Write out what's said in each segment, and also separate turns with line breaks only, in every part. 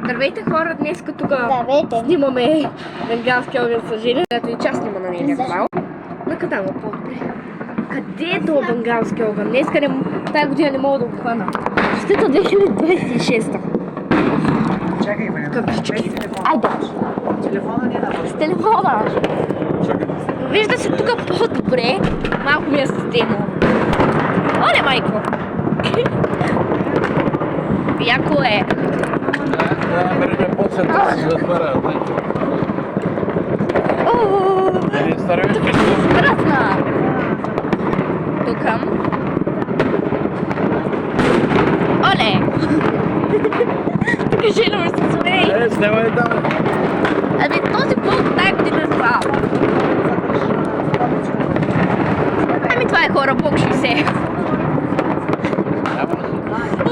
Здравейте хора, днес тук
Здравейте.
снимаме бенгалски огън с Женя, ето и част снима на нейния канал. На къде му по-добре? Къде е този бенгалски огън? Днес тая година не мога да го хвана. Щета 2026.
Чакай, бе.
Кавички.
Айде.
Телефона не е.
С телефона. Вижда се тук по-добре. Малко ми е стено. Оле, майко! Яко е.
Време по-център си затваря.
Красна! Тук. Оле! Тук жена ми се смее.
Снимай там.
Ами този блок тая година е слаб. Ами това е хора, блок 60.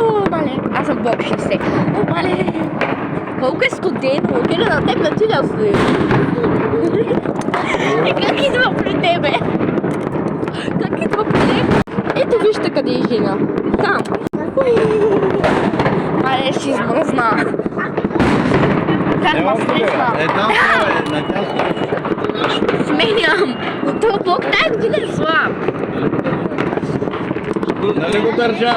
О, мале, аз съм блок 60. О, мале. Колко е студено, отиде на теб на ти да стои. И как идва при тебе? Как идва при тебе? Ето вижте къде е жена. Там. Мале, ще измръзна. Как ма стресна? Сменям. Но този блок тая година е слаб.
Нали го държа?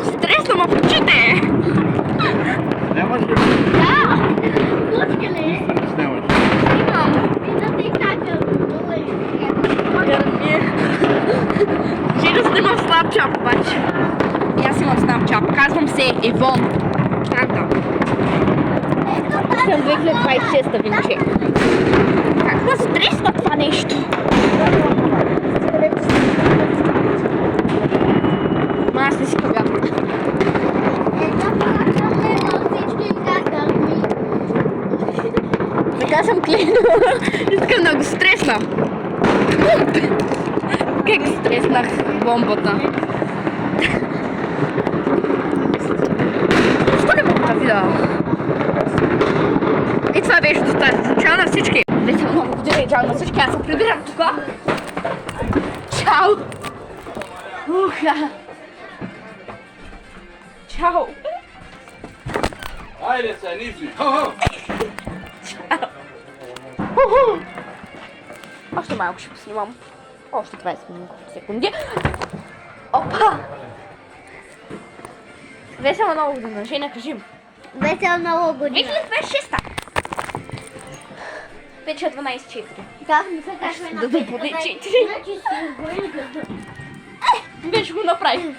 Стресна ма в очите.
Нямаш ли?
Да.
Снимаш.
Имам. Жена снима в Snapchat обаче. И аз имам Snapchat. Казвам се Ивон. Карта. Съм 2026 винче. Как ме стресна това нещо? Ма аз не си повярвам. Така съм клинала. Искам да го стресна. Как стреснах бомбата? Защо не мога да видя? И това беше достатъчно. Чао на всички! Весела нова година и чао на всички. Аз се прибирам тук. Чао! Уха! Чао!
Айде се, нифни. Хо-хо!
Още малко ще поснимам. Още 20 секунди. Опа! Весела нова година. Женя, кажи.
Весела нова година.
2026-та! Вече е 12:04.
Да, не се казва
Да бъде 4. Вече го направих.